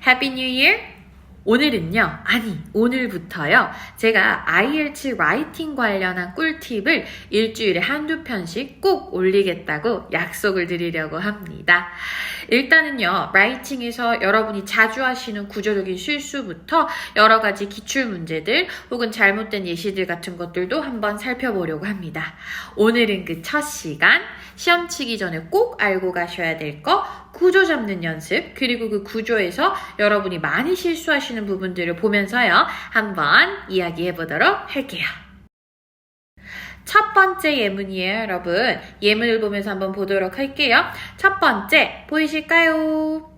Happy New Year! 오늘은요, 오늘부터요, 제가 IELTS 라이팅 관련한 꿀팁을 일주일에 한두 편씩 꼭 올리겠다고 약속을 드리려고 합니다. 일단은요, 라이팅에서 여러분이 자주 하시는 구조적인 실수부터 여러 가지 기출문제들 혹은 잘못된 예시들 같은 것들도 한번 살펴보려고 합니다. 오늘은 그 첫 시간, 시험 치기 전에 꼭 알고 가셔야 될 거, 구조 잡는 연습, 그리고 그 구조에서 여러분이 많이 실수하시는 부분들을 보면서요, 한번 이야기해 보도록 할게요. 첫 번째 예문이에요, 여러분. 예문을 보면서 한번 보도록 할게요. 첫 번째, 보이실까요?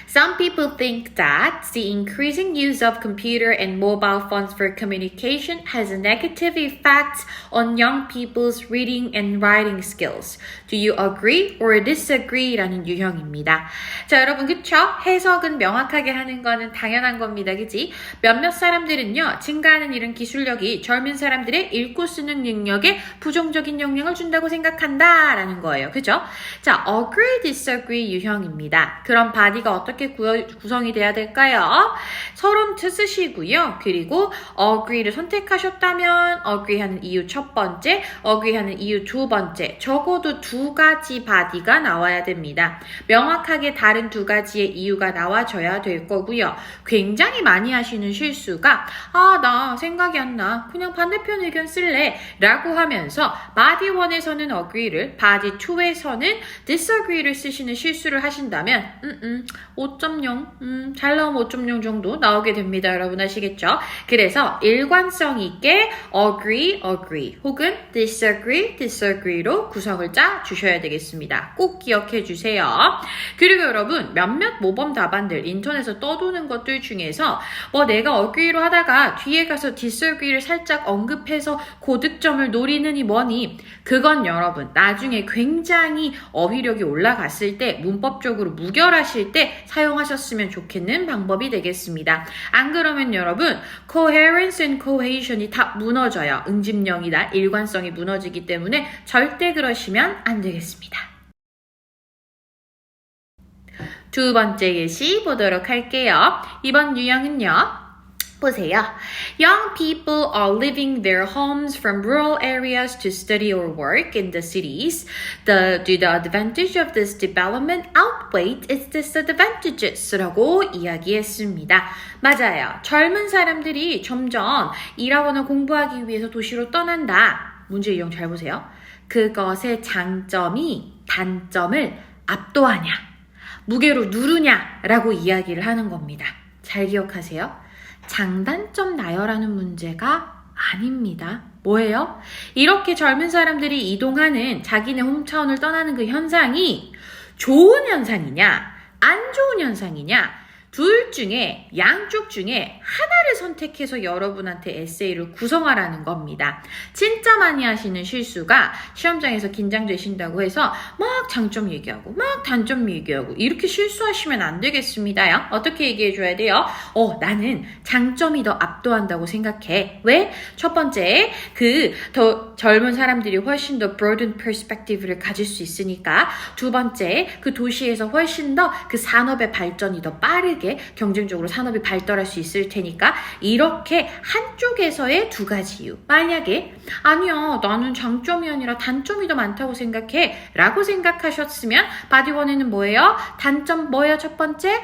Some people think that the increasing use of computer and mobile phones for communication has a negative effect on young people's reading and writing skills. Do you agree or disagree? 라는 유형입니다. 자, 여러분, 그쵸? 해석은 명확하게 하는 거는 당연한 겁니다. 그치? 몇몇 사람들은요, 증가하는 이런 기술력이 젊은 사람들의 읽고 쓰는 능력에 부정적인 영향을 준다고 생각한다. 라는 거예요. 그죠? 자, agree, disagree 유형입니다. 그럼 바디가 어떻게 구성이 돼야 될까요? 서론 쓰시고요. 그리고 agree를 선택하셨다면 agree 하는 이유 첫 번째, agree 하는 이유 두 번째, 적어도 두 가지 바디가 나와야 됩니다. 명확하게 다른 두 가지의 이유가 나와줘야 될 거고요. 굉장히 많이 하시는 실수가 나 생각이 안 나. 그냥 반대편 의견 쓸래. 라고 하면서 바디 1에서는 agree를, 바디 2에서는 disagree를 쓰시는 실수를 하신다면 5.0, 잘 나오면 5.0 정도 나오게 됩니다. 여러분 아시겠죠? 그래서 일관성 있게 agree, agree 혹은 disagree, disagree로 구성을 짜 주셔야 되겠습니다. 꼭 기억해 주세요. 그리고 여러분 몇몇 모범 답안들 인터넷에서 떠도는 것들 중에서 내가 agree로 하다가 뒤에 가서 disagree를 살짝 언급해서 고득점을 노리느니 뭐니 그건 여러분 나중에 굉장히 어휘력이 올라갔을 때 문법적으로 무결하실 때 사용하셨으면 좋겠는 방법이 되겠습니다. 안 그러면 여러분 coherence and cohesion이 다 무너져요. 응집력이나 일관성이 무너지기 때문에 절대 그러시면 안 되겠습니다. 두 번째 예시 보도록 할게요. 이번 유형은요. 보세요. Young people are leaving their homes from rural areas to study or work in the cities. Do the advantage of this development outweigh its disadvantages? 라고 이야기했습니다. 맞아요. 젊은 사람들이 점점 일하거나 공부하기 위해서 도시로 떠난다. 문제 유형 잘 보세요. 그것의 장점이 단점을 압도하냐, 무게로 누르냐 라고 이야기를 하는 겁니다. 잘 기억하세요. 장단점 나열하는 문제가 아닙니다. 뭐예요? 이렇게 젊은 사람들이 이동하는 자기네 홈타운을 떠나는 그 현상이 좋은 현상이냐, 안 좋은 현상이냐, 둘 중에 양쪽 중에 하나를 선택해서 여러분한테 에세이를 구성하라는 겁니다. 진짜 많이 하시는 실수가 시험장에서 긴장되신다고 해서 막 장점 얘기하고 막 단점 얘기하고 이렇게 실수하시면 안 되겠습니다요. 어떻게 얘기해줘야 돼요? 나는 장점이 더 압도한다고 생각해. 왜? 첫 번째, 더 젊은 사람들이 훨씬 더 broaden perspective를 가질 수 있으니까. 두 번째, 그 도시에서 훨씬 더 그 산업의 발전이 더 빠르게 경쟁적으로 산업이 발달할 수 있을 테니까 이렇게 한쪽에서의 두 가지 이유. 만약에 아니야 나는 장점이 아니라 단점이 더 많다고 생각해 라고 생각하셨으면 바디 1에는 뭐예요? 단점 뭐예요? 첫 번째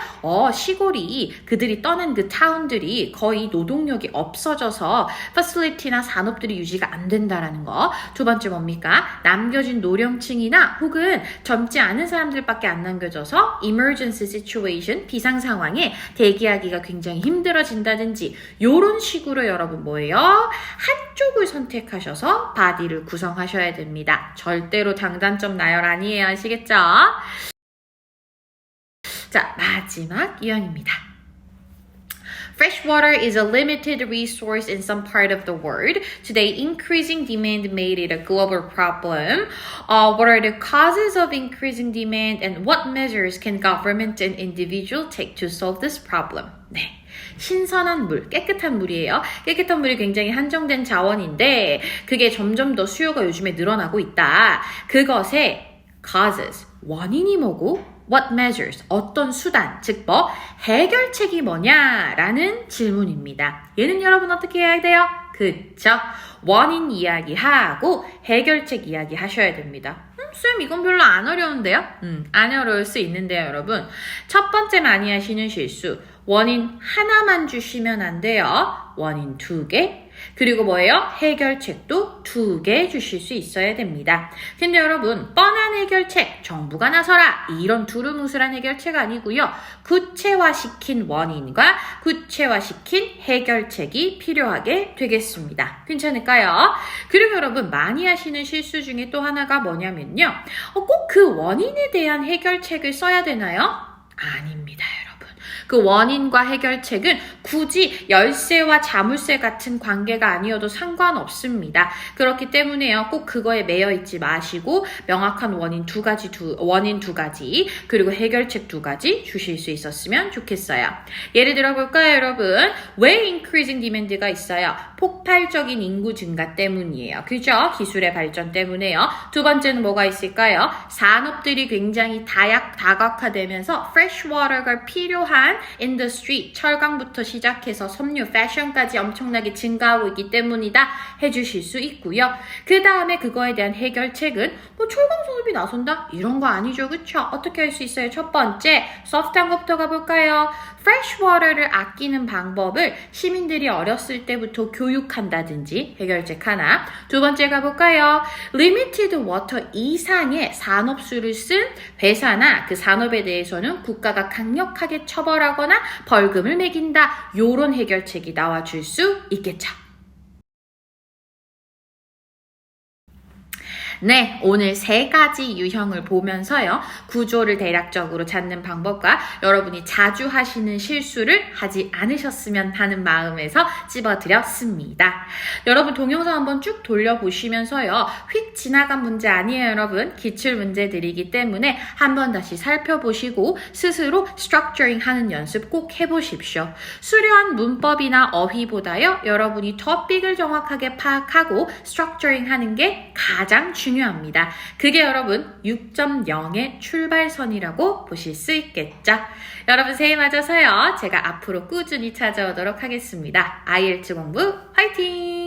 시골이 그들이 떠난 그 타운들이 거의 노동력이 없어져서 facility나 산업들이 유지가 안 된다라는 거. 두 번째 뭡니까? 남겨진 노령층이나 혹은 젊지 않은 사람들밖에 안 남겨져서 emergency situation 비상 상황에 대기하기가 굉장히 힘들어진다든지 이런 식으로 여러분 뭐예요? 한쪽을 선택하셔서 바디를 구성하셔야 됩니다. 절대로 장단점 나열 아니에요. 아시겠죠? 자, 마지막 유형입니다. Fresh water is a limited resource in some part of the world. Today, increasing demand made it a global problem. What are the causes of increasing demand and what measures can government and individual take to solve this problem? 네. 신선한 물, 깨끗한 물이에요. 깨끗한 물이 굉장히 한정된 자원인데 그게 점점 더 수요가 요즘에 늘어나고 있다. 그것에 causes, 원인이 뭐고 what measures, 어떤 수단, 즉 뭐 해결책이 뭐냐라는 질문입니다. 얘는 여러분 어떻게 해야 돼요? 그쵸? 원인 이야기하고 해결책 이야기 하셔야 됩니다. 쌤 이건 별로 안 어려운데요? 안 어려울 수 있는데요, 여러분. 첫 번째 많이 하시는 실수. 원인 하나만 주시면 안 돼요. 원인 2개. 그리고 뭐예요? 해결책도 2개 주실 수 있어야 됩니다. 근데 여러분, 뻔한 해결책, 정부가 나서라 이런 두루뭉술한 해결책 아니고요. 구체화시킨 원인과 구체화시킨 해결책이 필요하게 되겠습니다. 괜찮을까요? 그리고 여러분, 많이 하시는 실수 중에 또 하나가 뭐냐면요. 꼭 그 원인에 대한 해결책을 써야 되나요? 아닙니다, 여러분. 그 원인과 해결책은 굳이 열쇠와 자물쇠 같은 관계가 아니어도 상관없습니다. 그렇기 때문에요. 꼭 그거에 매여 있지 마시고 명확한 원인 두 가지 그리고 해결책 2가지 주실 수 있었으면 좋겠어요. 예를 들어 볼까요, 여러분? 왜 increasing demand가 있어요? 폭발적인 인구 증가 때문이에요. 그죠? 기술의 발전 때문에요. 두 번째는 뭐가 있을까요? 산업들이 굉장히 다각화되면서 fresh water가 필요한 인더스트리, 철강부터 시작해서 섬유, 패션까지 엄청나게 증가하고 있기 때문이다 해주실 수 있고요. 그 다음에 그거에 대한 해결책은 뭐 철강 산업이 나선다? 이런 거 아니죠, 그쵸? 어떻게 할 수 있어요? 첫 번째, 소프트한 것부터 가볼까요? fresh water를 아끼는 방법을 시민들이 어렸을 때부터 교육한다든지 해결책 하나. 두 번째 가볼까요? limited water 이상의 산업수를 쓴 회사나 그 산업에 대해서는 국가가 강력하게 처벌하거나 벌금을 매긴다. 요런 해결책이 나와줄 수 있겠죠. 네, 오늘 3가지 유형을 보면서요. 구조를 대략적으로 찾는 방법과 여러분이 자주 하시는 실수를 하지 않으셨으면 하는 마음에서 찝어드렸습니다. 여러분 동영상 한번 쭉 돌려보시면서요. 휙 지나간 문제 아니에요, 여러분. 기출 문제들이기 때문에 한번 다시 살펴보시고 스스로 스트럭처링 하는 연습 꼭 해보십시오. 수려한 문법이나 어휘보다요. 여러분이 토픽을 정확하게 파악하고 스트럭처링 하는 게 가장 중요합니다. 그게 여러분 6.0의 출발선이라고 보실 수 있겠죠. 여러분 새해 맞아서요. 제가 앞으로 꾸준히 찾아오도록 하겠습니다. IELTS 공부 화이팅!